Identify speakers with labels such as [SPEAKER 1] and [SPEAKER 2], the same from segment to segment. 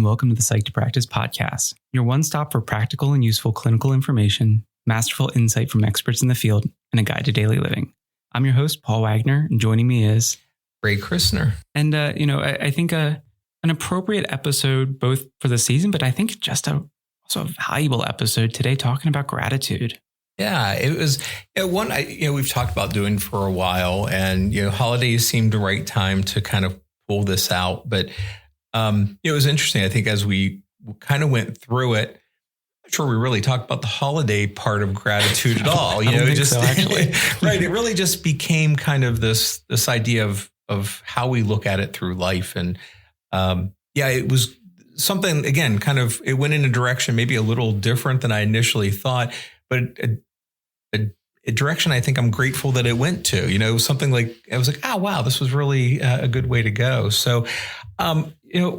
[SPEAKER 1] welcome to the Psyched to Practice podcast, your one stop for practical and useful clinical information, masterful insight from experts in the field, and a guide to daily living. I'm your host, Paul Wagner, and joining me is
[SPEAKER 2] Christner.
[SPEAKER 1] And, I think an appropriate episode both for the season, but I think just also a valuable episode today talking about gratitude.
[SPEAKER 2] Yeah, it was one we've talked about doing for a while, and holidays seemed the right time to kind of pull this out. But it was interesting. I think as we kind of went through it, I'm not sure we really talked about the holiday part of gratitude at all.
[SPEAKER 1] Actually,
[SPEAKER 2] right. It really just became kind of this idea of how we look at it through life, and it was something again. Kind of, it went in a direction maybe a little different than I initially thought, but a direction I think I'm grateful that it went to. Something like I was like, oh wow, this was really a good way to go. So.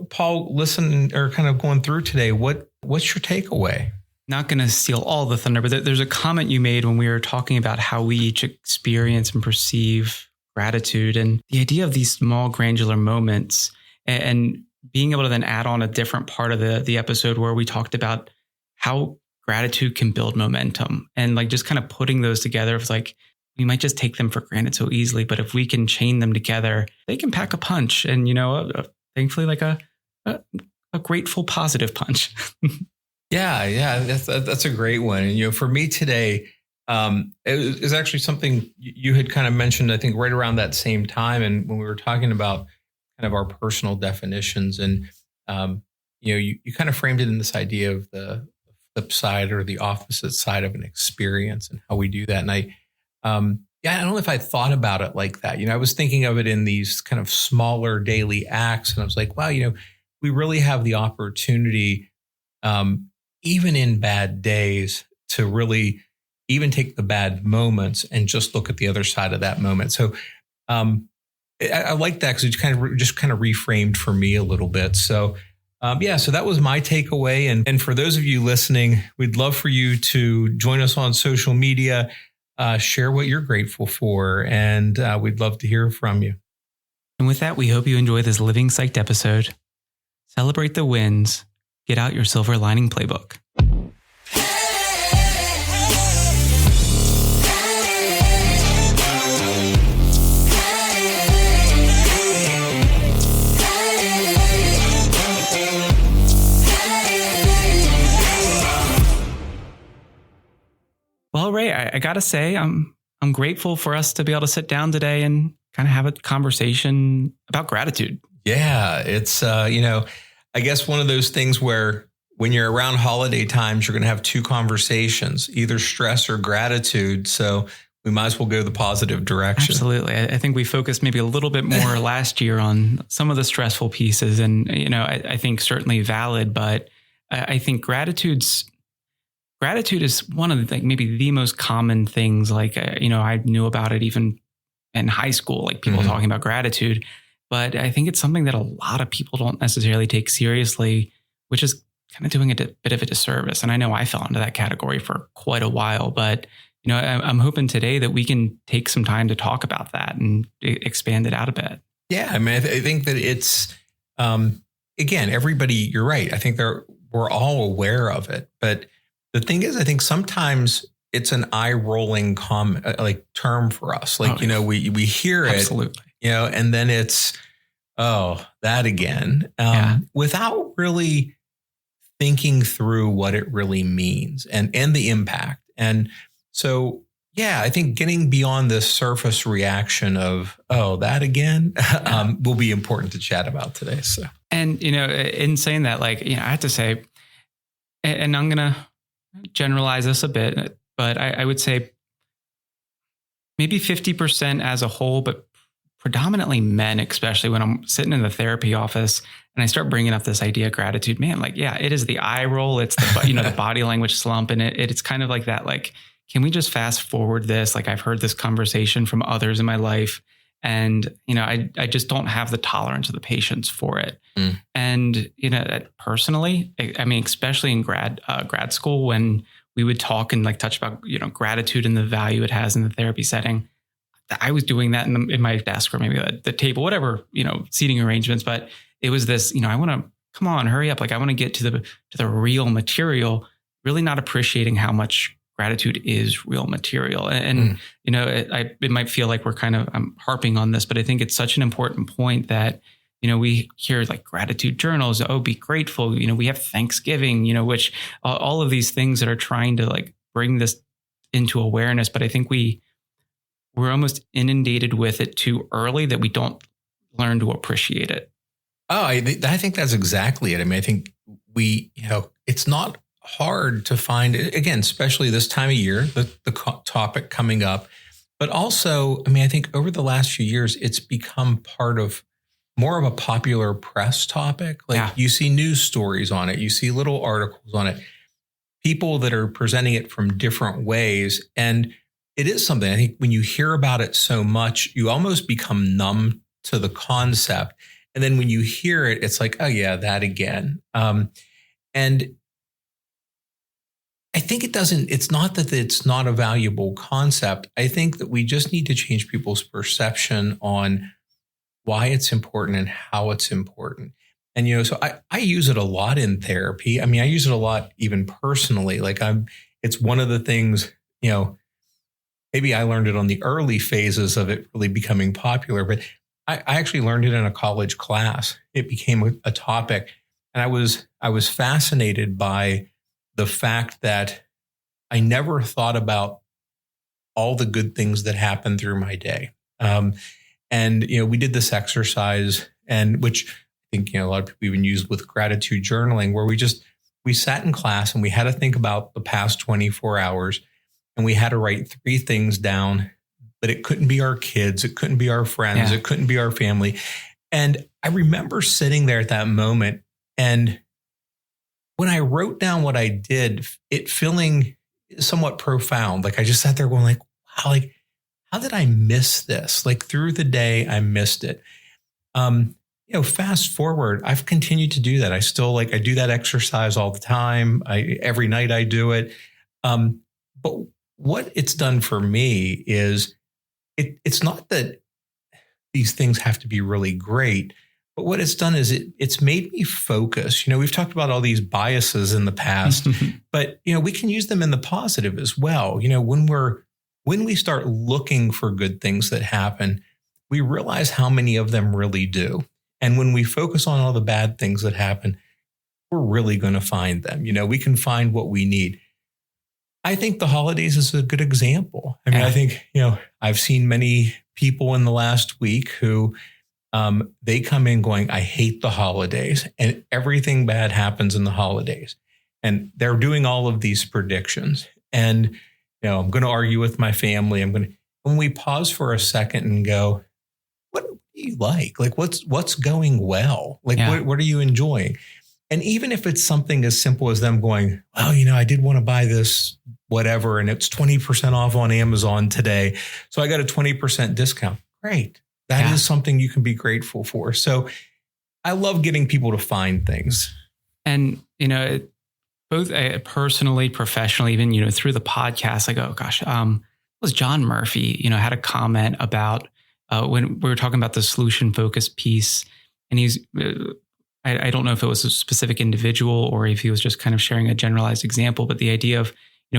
[SPEAKER 2] Paul, listen, or kind of going through today, what's your takeaway?
[SPEAKER 1] Not going to steal all the thunder, but there's a comment you made when we were talking about how we each experience and perceive gratitude and the idea of these small granular moments and being able to then add on a different part of the episode where we talked about how gratitude can build momentum and like just kind of putting those together. It's like, we might just take them for granted so easily, but if we can chain them together, they can pack a punch and, thankfully like a grateful, positive punch.
[SPEAKER 2] Yeah. That's a great one. And, for me today, it was actually something you had kind of mentioned, I think right around that same time. And when we were talking about kind of our personal definitions and, you kind of framed it in this idea of the flip side or the opposite side of an experience and how we do that. And I don't know if I thought about it like that. I was thinking of it in these kind of smaller daily acts. And I was like, wow, we really have the opportunity, even in bad days, to really even take the bad moments and just look at the other side of that moment. So I like that because it kind of reframed for me a little bit. So so that was my takeaway. And for those of you listening, we'd love for you to join us on social media. Share what you're grateful for, and we'd love to hear from you.
[SPEAKER 1] And with that, we hope you enjoy this Living Psyched episode. Celebrate the wins. Get out your Silver Lining Playbook. Well, Ray, I got to say, I'm grateful for us to be able to sit down today and kind of have a conversation about gratitude.
[SPEAKER 2] Yeah, it's, I guess one of those things where when you're around holiday times, you're going to have two conversations, either stress or gratitude. So we might as well go the positive direction.
[SPEAKER 1] Absolutely. I think we focused maybe a little bit more last year on some of the stressful pieces and, I think certainly valid, but I think gratitude is one of the, maybe the most common things. Like, I knew about it even in high school, like people talking about gratitude, but I think it's something that a lot of people don't necessarily take seriously, which is kind of doing a bit of a disservice. And I know I fell into that category for quite a while, but, I'm hoping today that we can take some time to talk about that and expand it out a bit. Yeah.
[SPEAKER 2] I mean, I think that it's, again, everybody, you're right. I think we're all aware of it, but the thing is, I think sometimes it's an eye-rolling term for us. Like, we hear it,
[SPEAKER 1] absolutely.
[SPEAKER 2] And then it's, oh, that again, without really thinking through what it really means and the impact. And so, I think getting beyond this surface reaction of, oh, that again, will be important to chat about today. So,
[SPEAKER 1] and, in saying that, I have to say, and I'm going to generalize this a bit, but I would say maybe 50% as a whole, but predominantly men, especially when I'm sitting in the therapy office and I start bringing up this idea of gratitude, man, it is the eye roll. It's the, the body language slump. And it's kind of like that, can we just fast forward this? I've heard this conversation from others in my life and, I just don't have the tolerance or the patience for it. And, personally, I mean, especially in grad school, when we would talk and touch about, gratitude and the value it has in the therapy setting, I was doing that in my desk or maybe the table, whatever, seating arrangements. But it was this, I want to come on, hurry up. Like I want to get to the real material, really not appreciating how much gratitude is real material. And it might feel like I'm harping on this, but I think it's such an important point that, we hear like gratitude journals, be grateful. We have Thanksgiving, which all of these things that are trying to like bring this into awareness. But I think we're almost inundated with it too early that we don't learn to appreciate it.
[SPEAKER 2] Oh, I think that's exactly it. I mean, I think it's not hard to find, again, especially this time of year, the topic coming up. But also, I mean, I think over the last few years, it's become part of more of a popular press topic. Like you see news stories on it, you see little articles on it, people that are presenting it from different ways. And it is something, I think when you hear about it so much, you almost become numb to the concept. And then when you hear it, it's like, oh yeah, that again. And I think it's not that it's not a valuable concept. I think that we just need to change people's perception on why it's important and how it's important. And, so I use it a lot in therapy. I mean, I use it a lot even personally. Like it's one of the things, maybe I learned it on the early phases of it really becoming popular, but I actually learned it in a college class. It became a topic. And I was fascinated by the fact that I never thought about all the good things that happened through my day. And we did this exercise, and which I think, a lot of people even use with gratitude journaling, where we sat in class and we had to think about the past 24 hours and we had to write 3 things down, but it couldn't be our kids. It couldn't be our friends. It couldn't be our family. And I remember sitting there at that moment, and when I wrote down what I did, it feeling somewhat profound. Like I just sat there going like, wow, like how did I miss this? Like through the day, I missed it. Fast forward, I've continued to do that. I still I do that exercise all the time. Every night I do it. But what it's done for me is it's not that these things have to be really great, but what it's done is it's made me focus. We've talked about all these biases in the past, but we can use them in the positive as well. When we start looking for good things that happen, we realize how many of them really do. And when we focus on all the bad things that happen, we're really going to find them. We can find what we need. I think the holidays is a good example. I mean, I think, I've seen many people in the last week who they come in going, I hate the holidays, and everything bad happens in the holidays. And they're doing all of these predictions. And, I'm going to argue with my family. When we pause for a second and go, what do you like? Like, what's going well? Like, what are you enjoying? And even if it's something as simple as them going, well, I did want to buy this whatever, and it's 20% off on Amazon today, so I got a 20% discount. Great. That is something you can be grateful for. So I love getting people to find things.
[SPEAKER 1] And, both personally, professionally, even, through the podcast, I go, gosh, was John Murphy, had a comment about when we were talking about the solution focused piece, and he's, I don't know if it was a specific individual or if he was just kind of sharing a generalized example, but the idea of,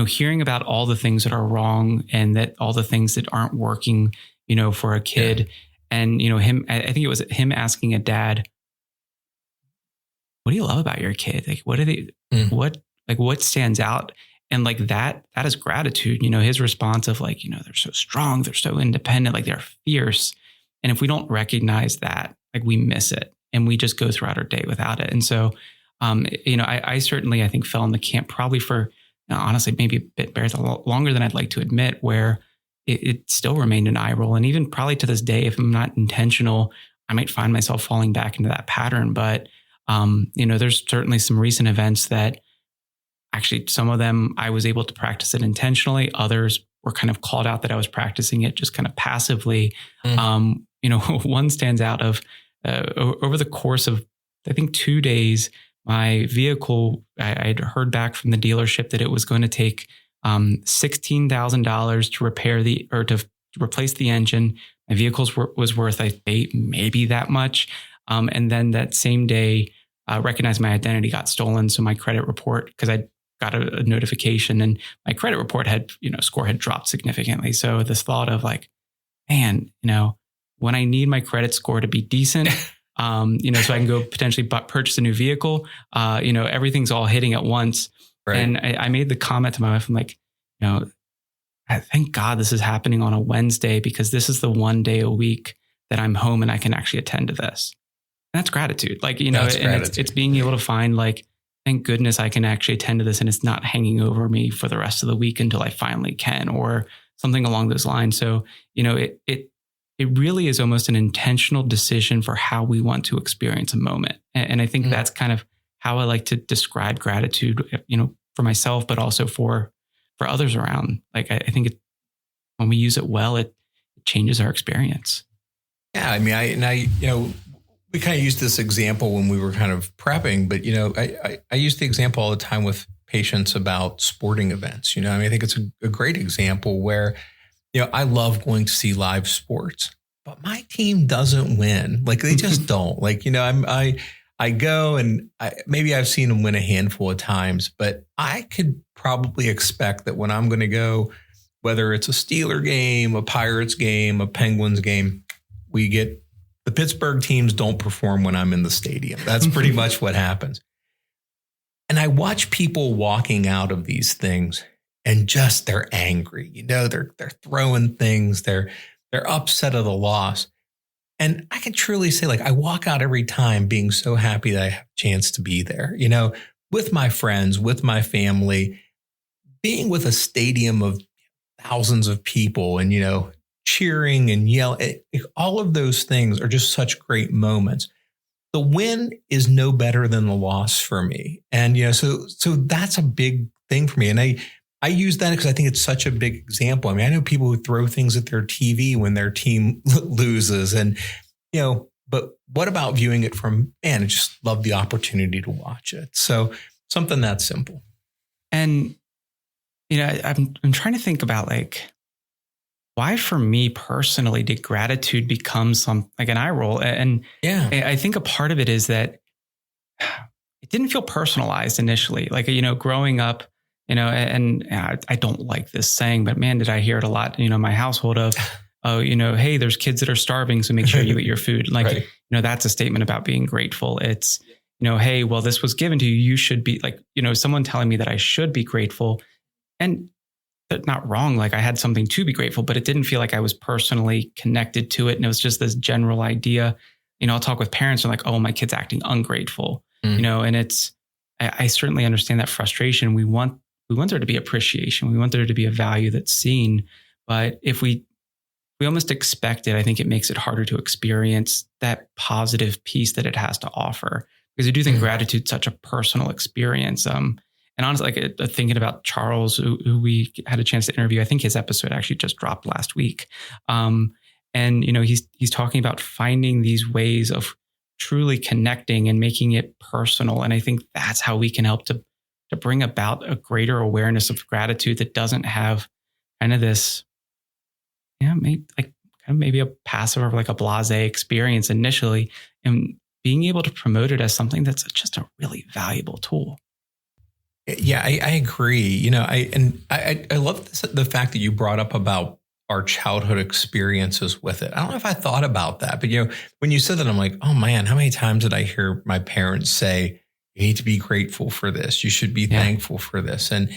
[SPEAKER 1] hearing about all the things that are wrong and that all the things that aren't working, for a kid. And, I think it was him asking a dad, what do you love about your kid? Like, what are they, what stands out? And like that is gratitude. His response of like, they're so strong, they're so independent, like they're fierce. And if we don't recognize that, like we miss it and we just go throughout our day without it. And so, I certainly, I think fell in the camp probably for, honestly, maybe a bit longer than I'd like to admit, where it still remained an eye roll. And even probably to this day, if I'm not intentional, I might find myself falling back into that pattern. But, there's certainly some recent events that actually some of them I was able to practice it intentionally. Others were kind of called out that I was practicing it just kind of passively. One stands out of over the course of, I think, 2 days, my vehicle, I'd heard back from the dealership that it was going to take $16,000 to repair to replace the engine. My vehicle was worth, I think, maybe that much. And then that same day, recognized my identity got stolen. So my credit report, because I got a notification and my credit report had, score had dropped significantly. So this thought of like, man, when I need my credit score to be decent, so I can go potentially purchase a new vehicle, everything's all hitting at once. Right. And I made the comment to my wife, I'm like, I thank God this is happening on a Wednesday, because this is the one day a week that I'm home and I can actually attend to this. And that's gratitude. Like, it's being able to find like, thank goodness I can actually attend to this and it's not hanging over me for the rest of the week until I finally can, or something along those lines. So, it really is almost an intentional decision for how we want to experience a moment. And I think that's kind of how I like to describe gratitude, for myself, but also for others around. Like, I think when we use it well, it changes our experience.
[SPEAKER 2] Yeah. I mean, we kind of used this example when we were kind of prepping, but, I use the example all the time with patients about sporting events. I think it's a great example where, I love going to see live sports, but my team doesn't win. Like, they just don't. Like, I go and maybe I've seen them win a handful of times, but I could probably expect that when I'm going to go, whether it's a Steeler game, a Pirates game, a Penguins game, the Pittsburgh teams don't perform when I'm in the stadium. That's pretty much what happens. And I watch people walking out of these things and just they're angry. They're throwing things. They're upset of the loss. And I can truly say, like, I walk out every time being so happy that I have a chance to be there, with my friends, with my family, being with a stadium of thousands of people and, cheering and yelling. All of those things are just such great moments. The win is no better than the loss for me. And, so that's a big thing for me. And I use that because I think it's such a big example. I mean, I know people who throw things at their TV when their team loses and, but what about viewing it from, man, I just love the opportunity to watch it. So something that simple.
[SPEAKER 1] And, I'm trying to think about like, why for me personally did gratitude become like an eye roll? And yeah, I think a part of it is that it didn't feel personalized initially. Like, growing up, and I don't like this saying, but man, did I hear it a lot, in my household of, oh, hey, there's kids that are starving, so make sure you eat your food. Like, right. That's a statement about being grateful. It's, hey, well, this was given to you. You should be like, someone telling me that I should be grateful. And that's not wrong. Like, I had something to be grateful, but it didn't feel like I was personally connected to it. And it was just this general idea. I'll talk with parents and like, oh, my kid's acting ungrateful, and it's, I certainly understand that frustration. We want there to be appreciation. We want there to be a value that's seen. But if we almost expect it, I think it makes it harder to experience that positive piece that it has to offer. Because I do think gratitude is such a personal experience. And honestly, like thinking about Charles, who we had a chance to interview, I think his episode actually just dropped last week. And, he's talking about finding these ways of truly connecting and making it personal. And I think that's how we can help to bring about a greater awareness of gratitude that doesn't have kind of this, maybe a passive or like a blasé experience initially, and being able to promote it as something that's just a really valuable tool.
[SPEAKER 2] Yeah, I agree. I love the fact that you brought up about our childhood experiences with it. I don't know if I thought about that, but when you said that, I'm like, oh man, how many times did I hear my parents say, you need to be grateful for this. You should be thankful for this. And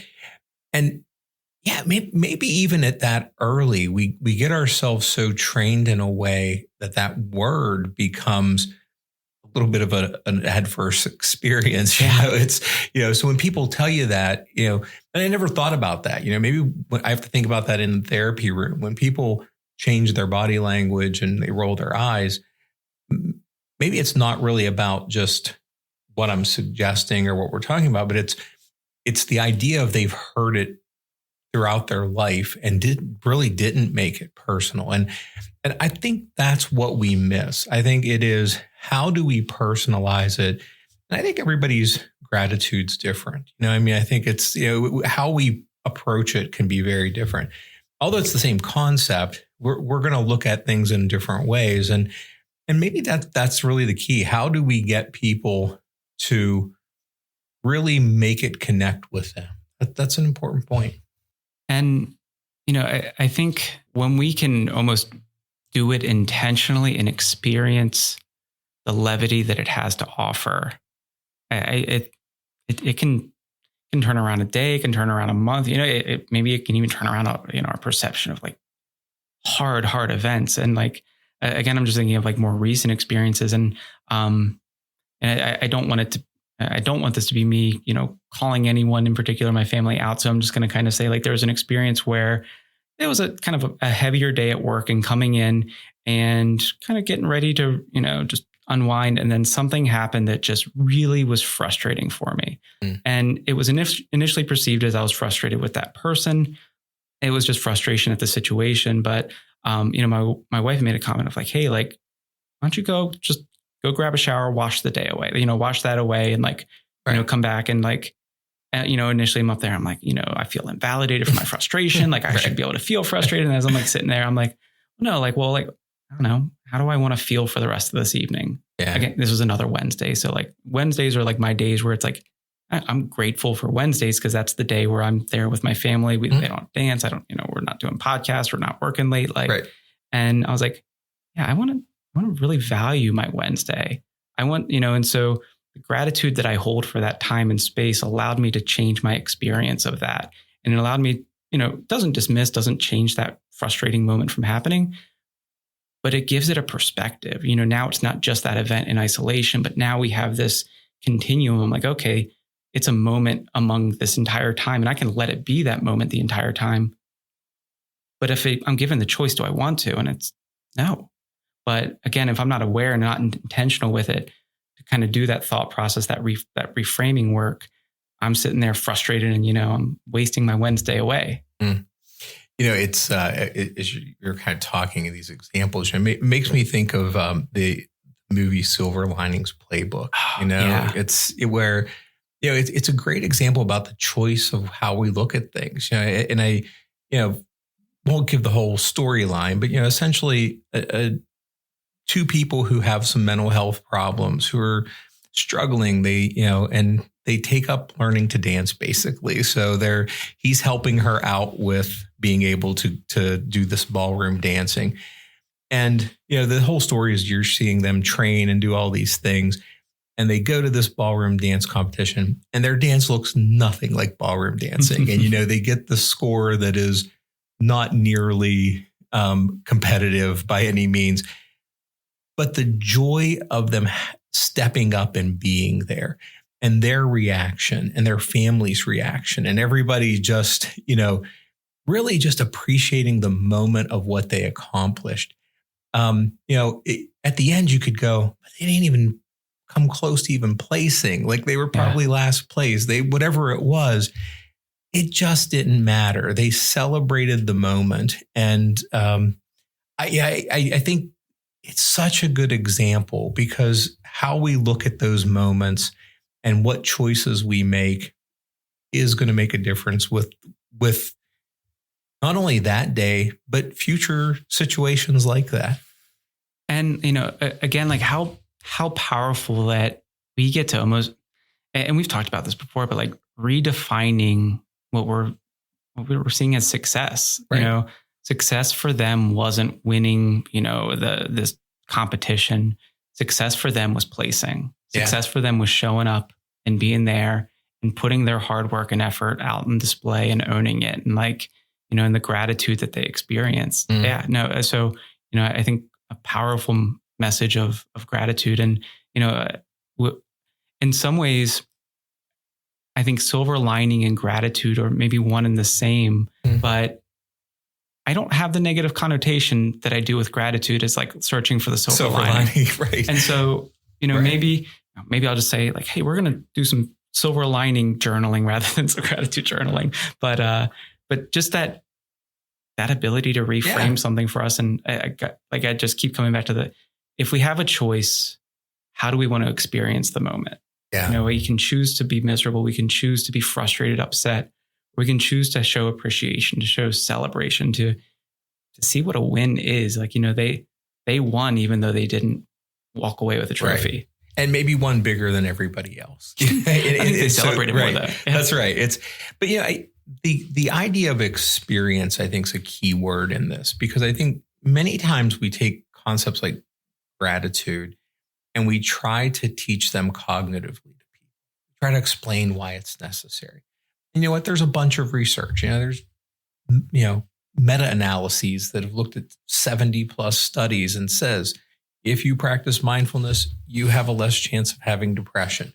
[SPEAKER 2] yeah, maybe even at that early, we get ourselves so trained in a way that word becomes a little bit of an adverse experience. It's, so when people tell you that, and I never thought about that, maybe I have to think about that in the therapy room when people change their body language and they roll their eyes, maybe it's not really about just what I'm suggesting or what we're talking about, but it's the idea of they've heard it throughout their life and didn't make it personal. And I think that's what we miss. I think it is, how do we personalize it? And I think everybody's gratitude's different. I think it's, how we approach it can be very different. Although it's the same concept, we're going to look at things in different ways. And maybe that's really the key. How do we get people to really make it connect with them. That's an important point.
[SPEAKER 1] And, I think when we can almost do it intentionally and experience the levity that it has to offer, it can turn around a day, it can turn around a month, maybe it can even turn around our perception of like hard events. And like, again, I'm just thinking of like more recent experiences, and I don't want this to be me, calling anyone in particular, my family out. So I'm just going to kind of say like, there was an experience where it was a kind of a heavier day at work, and coming in and kind of getting ready to, just unwind. And then something happened that just really was frustrating for me. And it was initially perceived as I was frustrated with that person. It was just frustration at the situation. But, my wife made a comment of like, hey, like, why don't you go grab a shower, wash the day away, wash that away, and like, come back. And like, initially I'm up there, I'm like, I feel invalidated for my frustration. Like I should be able to feel frustrated. And as I'm like sitting there, I'm like, no, like, well, like, I don't know, how do I want to feel for the rest of this evening?
[SPEAKER 2] Yeah.
[SPEAKER 1] Again, this was another Wednesday. So like Wednesdays are like my days where it's like, I'm grateful for Wednesdays because that's the day where I'm there with my family. They don't dance. We're not doing podcasts. We're not working late. Like, and I was like, yeah, I want to really value my Wednesday. I want, and so the gratitude that I hold for that time and space allowed me to change my experience of that. And it allowed me, doesn't change that frustrating moment from happening, but it gives it a perspective. Now it's not just that event in isolation, but now we have this continuum. Like, okay, it's a moment among this entire time, and I can let it be that moment the entire time. But if I'm given the choice, do I want to? And it's no. But again, if I'm not aware and not intentional with it, to kind of do that thought process, that reframing work, I'm sitting there frustrated, and I'm wasting my Wednesday away.
[SPEAKER 2] It's as you're kind of talking these examples, it makes me think of the movie Silver Linings Playbook. It's where it's a great example about the choice of how we look at things. And I won't give the whole storyline, but essentially two people who have some mental health problems, who are struggling, and they take up learning to dance basically. So he's helping her out with being able to do this ballroom dancing. And, the whole story is you're seeing them train and do all these things. And they go to this ballroom dance competition, and their dance looks nothing like ballroom dancing. And, they get the score that is not nearly competitive by any means. But the joy of them stepping up and being there, and their reaction and their family's reaction, and everybody just, really just appreciating the moment of what they accomplished. At the end, you could go, they didn't even come close to even placing. Like they were probably last place. Whatever it was, it just didn't matter. They celebrated the moment. And I think it's such a good example, because how we look at those moments and what choices we make is going to make a difference with not only that day, but future situations like that.
[SPEAKER 1] And, again, like how powerful that we get to almost, and we've talked about this before, but like redefining what we were seeing as success.
[SPEAKER 2] Right.
[SPEAKER 1] Success for them wasn't winning, this competition. Success for them was placing. Success for them was showing up and being there and putting their hard work and effort out on display and owning it. And like, and the gratitude that they experienced. So, I think a powerful message of gratitude. And, in some ways, I think silver lining and gratitude are maybe one and the same, but I don't have the negative connotation that I do with gratitude as like searching for the silver lining.
[SPEAKER 2] Right.
[SPEAKER 1] And so, maybe I'll just say like, hey, we're going to do some silver lining journaling rather than some gratitude journaling. But just that ability to reframe something for us. And I just keep coming back to if we have a choice, how do we want to experience the moment?
[SPEAKER 2] Yeah.
[SPEAKER 1] We can choose to be miserable. We can choose to be frustrated, upset. We can choose to show appreciation, to show celebration, to see what a win is. Like, they won even though they didn't walk away with a trophy.
[SPEAKER 2] And maybe one bigger than everybody else.
[SPEAKER 1] I think they celebrate it more
[SPEAKER 2] right.
[SPEAKER 1] though. Yeah.
[SPEAKER 2] That's right. But the idea of experience, I think, is a key word in this, because I think many times we take concepts like gratitude and we try to teach them cognitively to people, try to explain why it's necessary. And you know what? There's a bunch of research. There's meta-analyses that have looked at 70 plus studies and says, if you practice mindfulness, you have a less chance of having depression.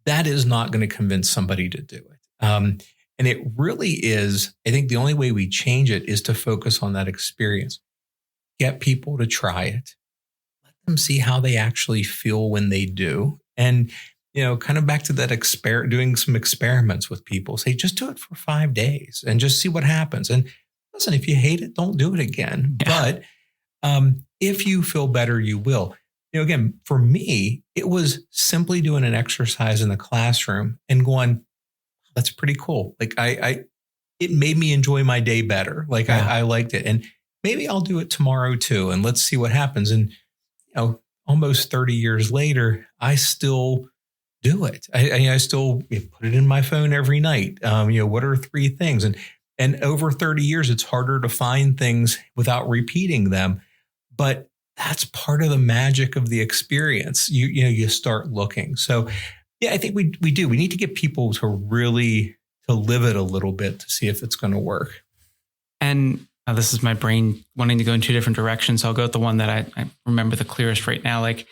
[SPEAKER 2] That is not going to convince somebody to do it. And it really is, I think the only way we change it is to focus on that experience. Get people to try it. Let them see how they actually feel when they do. And, kind of back to that doing some experiments with people. Say, just do it for 5 days and just see what happens. And listen, if you hate it, don't do it again. Yeah. But if you feel better, you will. Again, for me, it was simply doing an exercise in the classroom and going, that's pretty cool. Like it made me enjoy my day better. Like I liked it. And maybe I'll do it tomorrow too. And let's see what happens. And, almost 30 years later, I still do it. I still put it in my phone every night. What are 3 things? And over 30 years, it's harder to find things without repeating them. But that's part of the magic of the experience. You start looking. So yeah, I think we do. We need to get people to really to live it a little bit to see if it's going to work. And
[SPEAKER 1] this is my brain wanting to go in 2 different directions. So I'll go with the one that I remember the clearest right now. Like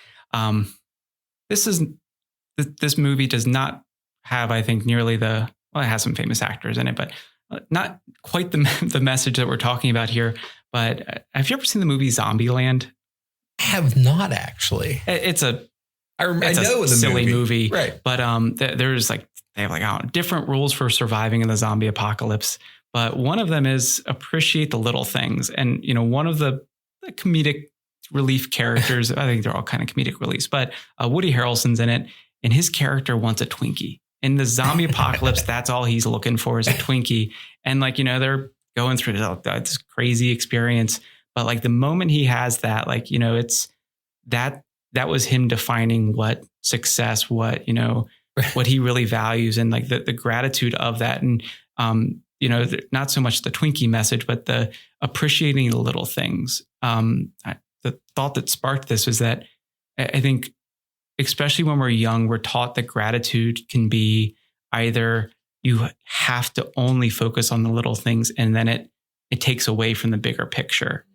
[SPEAKER 1] this movie does not have, I think, nearly it has some famous actors in it, but not quite the message that we're talking about here. But have you ever seen the movie Zombieland?
[SPEAKER 2] I have not, actually.
[SPEAKER 1] It's a
[SPEAKER 2] the
[SPEAKER 1] silly movie.
[SPEAKER 2] Right.
[SPEAKER 1] But there's they have different rules for surviving in the zombie apocalypse. But one of them is appreciate the little things. And, one of the comedic relief characters, I think they're all kind of comedic reliefs, but Woody Harrelson's in it, and his character wants a Twinkie. In the zombie apocalypse, that's all he's looking for is a Twinkie. And they're going through this crazy experience. But the moment he has that, it's that was him defining what success, what he really values, and the gratitude of that. And, not so much the Twinkie message, but the appreciating the little things. The thought that sparked this was that I think, especially when we're young, we're taught that gratitude can be either you have to only focus on the little things and then it takes away from the bigger picture.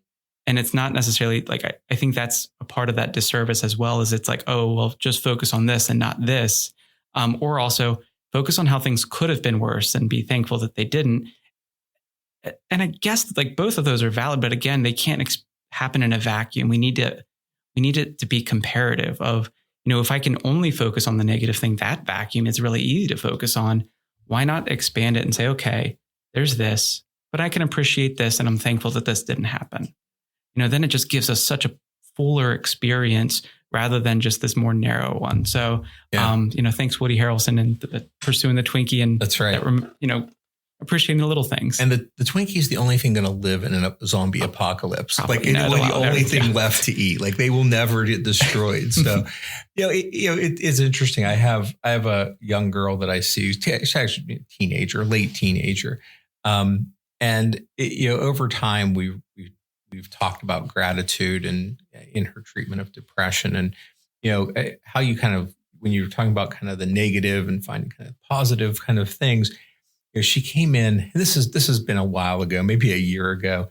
[SPEAKER 1] And it's not necessarily I think that's a part of that disservice as well, as it's just focus on this and not this. Or also focus on how things could have been worse and be thankful that they didn't. And I guess both of those are valid, but again, they can't happen in a vacuum. We need it to be comparative of, if I can only focus on the negative thing, that vacuum is really easy to focus on. Why not expand it and say, okay, there's this, but I can appreciate this. And I'm thankful that this didn't happen. Then it just gives us such a fuller experience rather than just this more narrow one. So, thanks Woody Harrelson and pursuing the Twinkie, and
[SPEAKER 2] that's right.
[SPEAKER 1] Appreciating the little things.
[SPEAKER 2] And the Twinkie is the only thing going to live in a zombie apocalypse.
[SPEAKER 1] Probably
[SPEAKER 2] the only thing left to eat. They will never get destroyed. So, it's interesting. I have a young girl that I see. She's actually a teenager, late teenager. And over time we've talked about gratitude and in her treatment of depression, and how you kind of, when you're talking about kind of the negative and finding kind of positive kind of things. She came in, and this has been a while ago, maybe a year ago.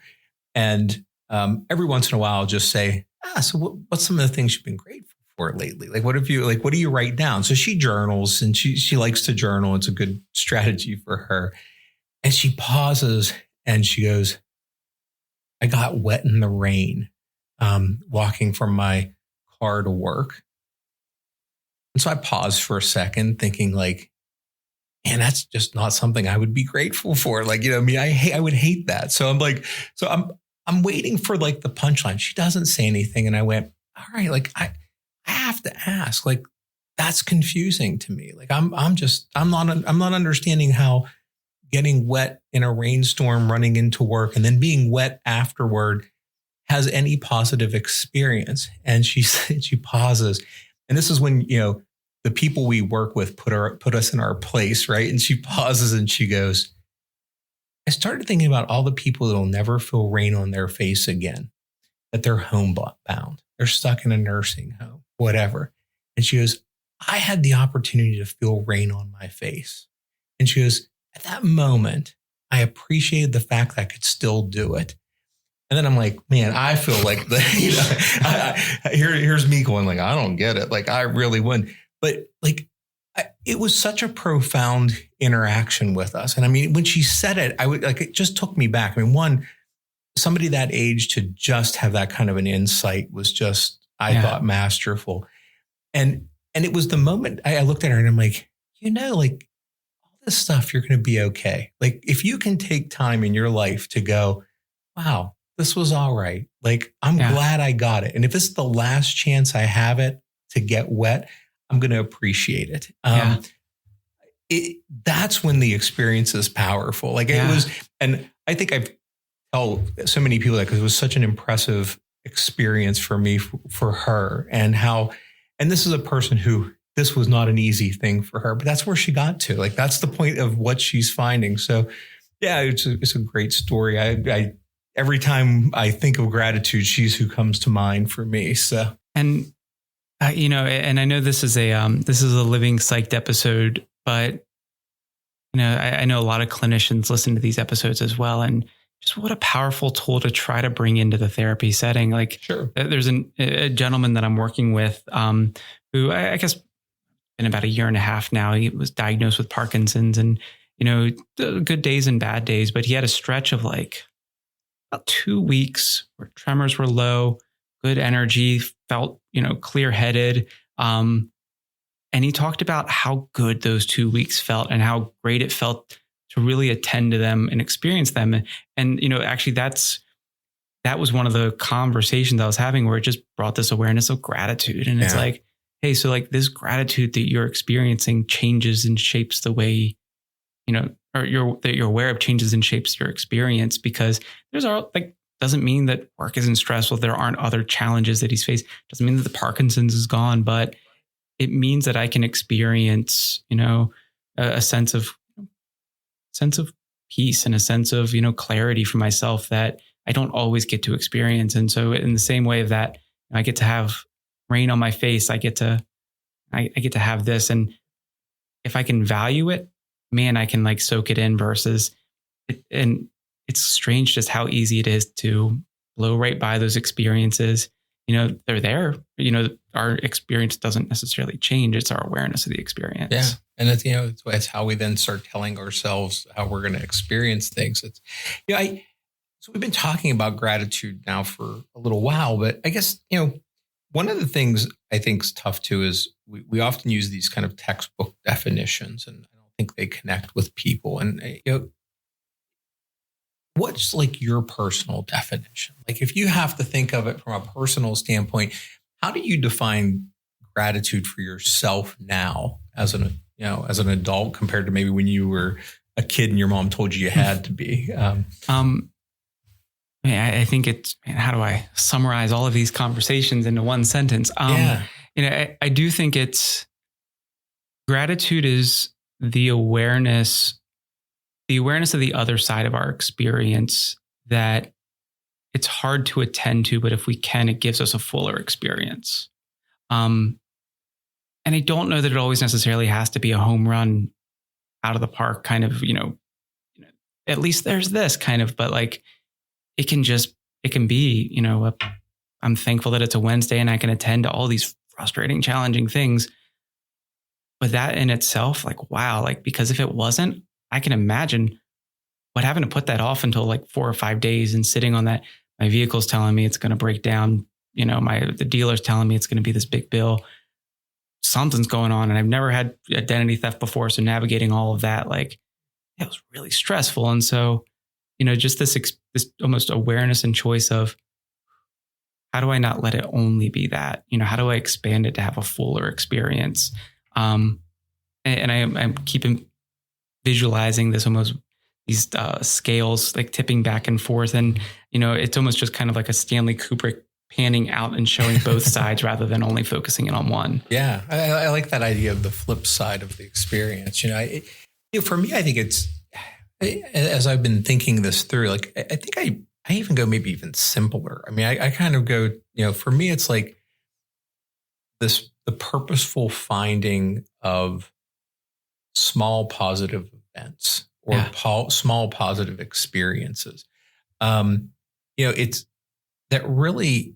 [SPEAKER 2] And every once in a while I'll just say, so what's some of the things you've been grateful for lately? What do you write down? So she journals, and she likes to journal. It's a good strategy for her. And she pauses and she goes, I got wet in the rain, walking from my car to work. And so I paused for a second thinking man, that's just not something I would be grateful for. I would hate that. So I'm waiting for the punchline. She doesn't say anything. And I went, all right, I have to ask, that's confusing to me. I'm not understanding how getting wet in a rainstorm, running into work, and then being wet afterward has any positive experience. And she pauses. And this is when, the people we work with put us in our place, right? And she pauses and she goes, I started thinking about all the people that'll never feel rain on their face again, that they're homebound, they're stuck in a nursing home, whatever. And she goes, I had the opportunity to feel rain on my face. And she goes, at that moment, I appreciated the fact that I could still do it. And then I'm like, man, I feel like here's me going like, I don't get it. Like, I really wouldn't. But like, it was such a profound interaction with us. And I mean, when she said it, it just took me back. I mean, one, somebody that age to just have that kind of an insight was just, I thought, masterful. And it was the moment I looked at her and I'm like, like all this stuff, you're going to be okay. Like, if you can take time in your life to go, wow, this was all right. Like, I'm glad I got it. And if it's the last chance I have it to get wet, I'm going to appreciate it. That's when the experience is powerful. Like it was, and I think I've told so many people that because it was such an impressive experience for me, for her, and this is a person who this was not an easy thing for her, but that's where she got to. Like, that's the point of what she's finding. So yeah, it's a great story. I every time I think of gratitude, she's who comes to mind for me. So,
[SPEAKER 1] and and I know this is a Living Psyched episode, but I know a lot of clinicians listen to these episodes as well, and just what a powerful tool to try to bring into the therapy setting. Like,
[SPEAKER 2] sure.
[SPEAKER 1] There's a gentleman that I'm working with, who I guess in about 1.5 years now, he was diagnosed with Parkinson's, and good days and bad days, but he had a stretch of like about 2 weeks where tremors were low, good energy, felt, clear-headed. And he talked about how good those 2 weeks felt and how great it felt to really attend to them and experience them. And actually that was one of the conversations I was having where it just brought this awareness of gratitude. And it's like, hey, so like this gratitude that you're experiencing changes and shapes the way, or that you're aware of changes and shapes your experience, because doesn't mean that work isn't stressful. There aren't other challenges that he's faced. Doesn't mean that the Parkinson's is gone, but it means that I can experience, a sense of peace and a sense of, clarity for myself that I don't always get to experience. And so in the same way of that, I get to have rain on my face. I get to have this. And if I can value it, man, I can like soak it in versus it. And it's strange just how easy it is to blow right by those experiences. They're there. Our experience doesn't necessarily change. It's our awareness of the experience.
[SPEAKER 2] Yeah. And it's how we then start telling ourselves how we're going to experience things. So we've been talking about gratitude now for a little while, but I guess, one of the things I think is tough too is we often use these kind of textbook definitions, and I don't think they connect with people. And, what's like your personal definition? Like, if you have to think of it from a personal standpoint, how do you define gratitude for yourself now as an adult compared to maybe when you were a kid and your mom told you had to be?
[SPEAKER 1] I think it's, how do I summarize all of these conversations into one sentence? I do think it's gratitude is the awareness of the other side of our experience that it's hard to attend to, but if we can, it gives us a fuller experience. And I don't know that it always necessarily has to be a home run out of the park kind of, at least there's this kind of, but like, it can be, I'm thankful that it's a Wednesday and I can attend to all these frustrating, challenging things. But that in itself, like, wow, like, because if it wasn't, I can imagine what having to put that off until like 4 or 5 days and sitting on that. My vehicle's telling me it's going to break down. The dealer's telling me it's going to be this big bill. Something's going on. And I've never had identity theft before. So navigating all of that, like, it was really stressful. And so, just this almost awareness and choice of how do I not let it only be that, how do I expand it to have a fuller experience? And I'm keeping visualizing this almost these scales like tipping back and forth. And, it's almost just kind of like a Stanley Kubrick panning out and showing both sides rather than only focusing in on one.
[SPEAKER 2] Yeah. I like that idea of the flip side of the experience. For me, I think it's, as I've been thinking this through, like, I think I even go maybe even simpler. I mean, I kind of go, for me, it's like the purposeful finding of small positive events or small positive experiences. It's that really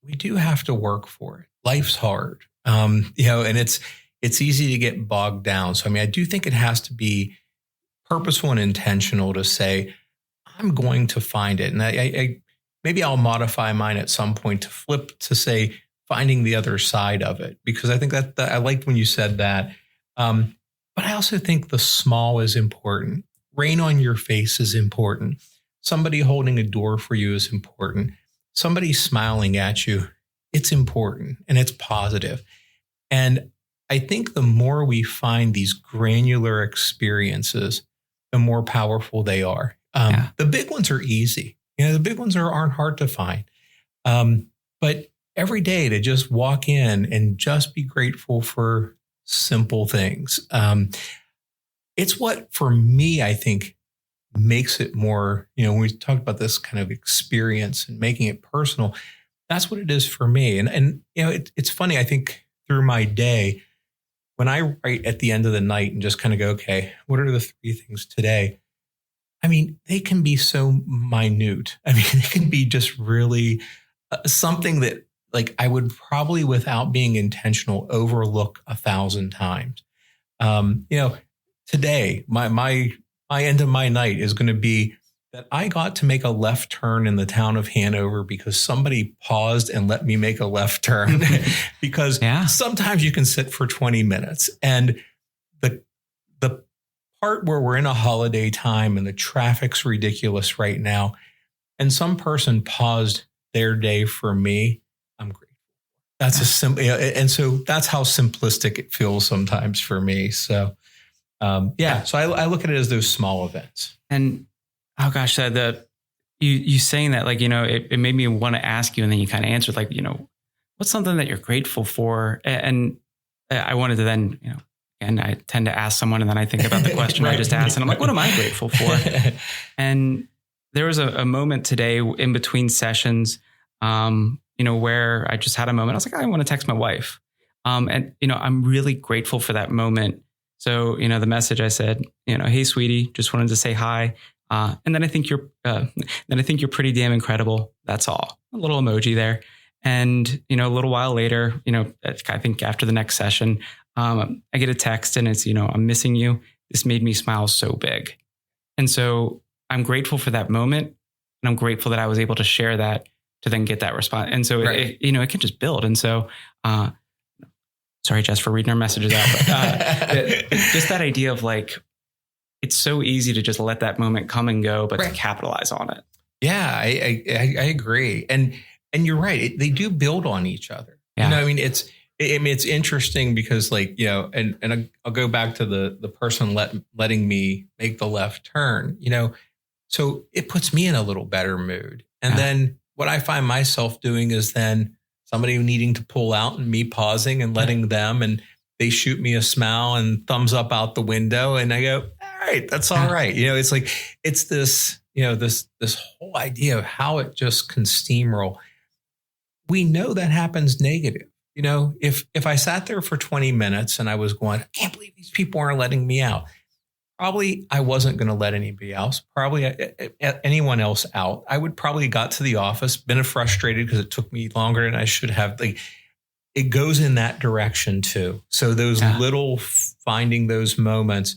[SPEAKER 2] we do have to work for it. Life's hard, and it's easy to get bogged down. So, I mean, I do think it has to be purposeful and intentional to say, I'm going to find it. And I maybe I'll modify mine at some point to flip to say, finding the other side of it, because I think that I liked when you said that. But I also think the small is important. Rain on your face is important. Somebody holding a door for you is important. Somebody smiling at you, it's important and it's positive. And I think the more we find these granular experiences, the more powerful they are. The big ones are easy. The big ones aren't hard to find. But every day to just walk in and just be grateful for simple things. It's what, for me, I think makes it more, when we talked about this kind of experience and making it personal, that's what it is for me. And it's funny, I think through my day, when I write at the end of the night and just kind of go, okay, what are the 3 things today? I mean, they can be so minute. I mean, they can be just really something that, like, I would probably, without being intentional, overlook 1,000 times. Today, my end of my night is going to be that I got to make a left turn in the town of Hanover because somebody paused and let me make a left turn. Because sometimes you can sit for 20 minutes, and the part where we're in a holiday time and the traffic's ridiculous right now, and some person paused their day for me, I'm grateful. That's a simple, and so that's how simplistic it feels sometimes for me. So, so I look at it as those small events.
[SPEAKER 1] And oh gosh, you saying that, like, it made me want to ask you, and then you kind of answered, like, what's something that you're grateful for? And I wanted to then, and I tend to ask someone, and then I think about the question I just asked, and I'm like, what am I grateful for? And there was a moment today in between sessions, where I just had a moment. I was like, I want to text my wife. And I'm really grateful for that moment. So, the message I said, hey, sweetie, just wanted to say hi. And then I think you're pretty damn incredible. That's all. A little emoji there. And, a little while later, I think after the next session, I get a text, and it's, I'm missing you. This made me smile so big. And so I'm grateful for that moment. And I'm grateful that I was able to share that to then get that response. And so, it can just build. And so, sorry, Jess, for reading our messages out, but just that idea of, like, it's so easy to just let that moment come and go, but to capitalize on it. Yeah,
[SPEAKER 2] I agree. And you're right. They do build on each other.
[SPEAKER 1] Yeah.
[SPEAKER 2] It's interesting because, like, and I'll go back to the person letting me make the left turn, so it puts me in a little better mood. And then what I find myself doing is then somebody needing to pull out and me pausing and letting them, and they shoot me a smile and thumbs up out the window. And I go, all right, that's all right. It's like, it's this, this whole idea of how it just can steamroll. We know that happens negative. If I sat there for 20 minutes and I was going, I can't believe these people aren't letting me out, probably I wasn't going to let anybody else, probably anyone else out. I would probably got to the office, been frustrated because it took me longer than I should have. Like, it goes in that direction too. So those little finding those moments,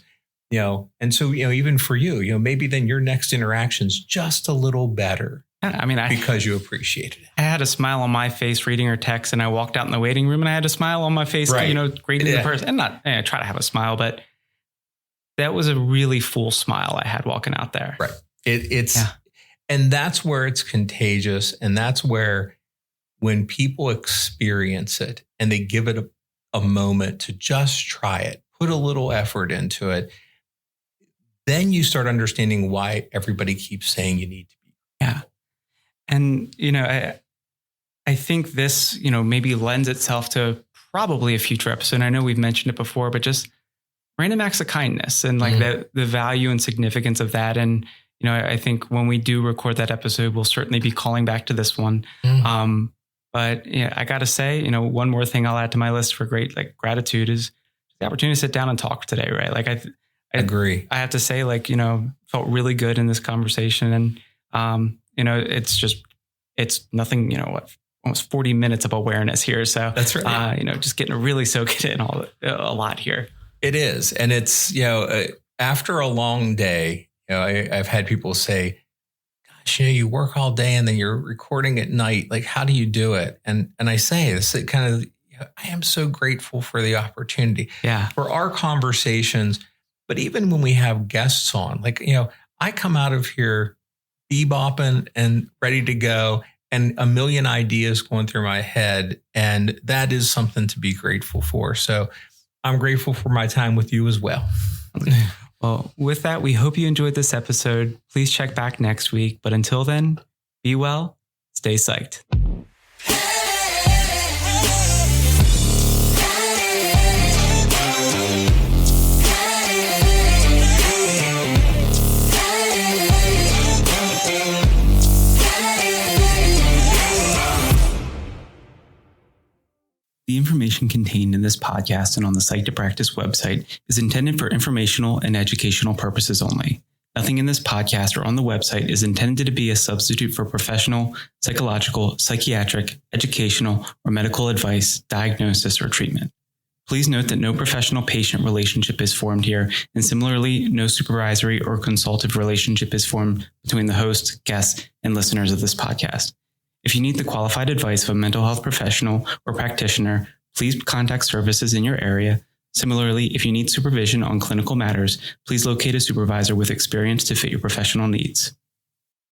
[SPEAKER 2] and so, even for you, maybe then your next interaction's just a little better.
[SPEAKER 1] I mean,
[SPEAKER 2] because you appreciated it.
[SPEAKER 1] I had a smile on my face reading her text, and I walked out in the waiting room and I had a smile on my face, greeting the person, and I try to have a smile, but that was a really full smile I had walking out there.
[SPEAKER 2] Right. And that's where it's contagious. And that's where, when people experience it and they give it a moment to just try it, put a little effort into it, then you start understanding why everybody keeps saying you need to be.
[SPEAKER 1] Yeah. And, I think this, maybe lends itself to probably a future episode. And I know we've mentioned it before, but just random acts of kindness and like the value and significance of that. And, I think when we do record that episode, we'll certainly be calling back to this one. But I got to say, one more thing I'll add to my list for great gratitude is the opportunity to sit down and talk today. Right. Like I
[SPEAKER 2] agree.
[SPEAKER 1] I have to say, felt really good in this conversation. And, it's nothing, almost 40 minutes of awareness here. So
[SPEAKER 2] that's right.
[SPEAKER 1] Just getting to really soak it in a lot here.
[SPEAKER 2] It is. And it's, after a long day, I've had people say, gosh, you work all day and then you're recording at night. Like, how do you do it? And I say this, it kind of, I am so grateful for the opportunity for our conversations. But even when we have guests on, I come out of here bebopping and ready to go and a million ideas going through my head. And that is something to be grateful for. So I'm grateful for my time with you as well.
[SPEAKER 1] Well, with that, we hope you enjoyed this episode. Please check back next week. But until then, be well, stay psyched. The information contained in this podcast and on the Psyched to Practice website is intended for informational and educational purposes only. Nothing in this podcast or on the website is intended to be a substitute for professional, psychological, psychiatric, educational, or medical advice, diagnosis, or treatment. Please note that no professional-patient relationship is formed here, and similarly, no supervisory or consultative relationship is formed between the host, guests, and listeners of this podcast. If you need the qualified advice of a mental health professional or practitioner, please contact services in your area. Similarly, if you need supervision on clinical matters, please locate a supervisor with experience to fit your professional needs.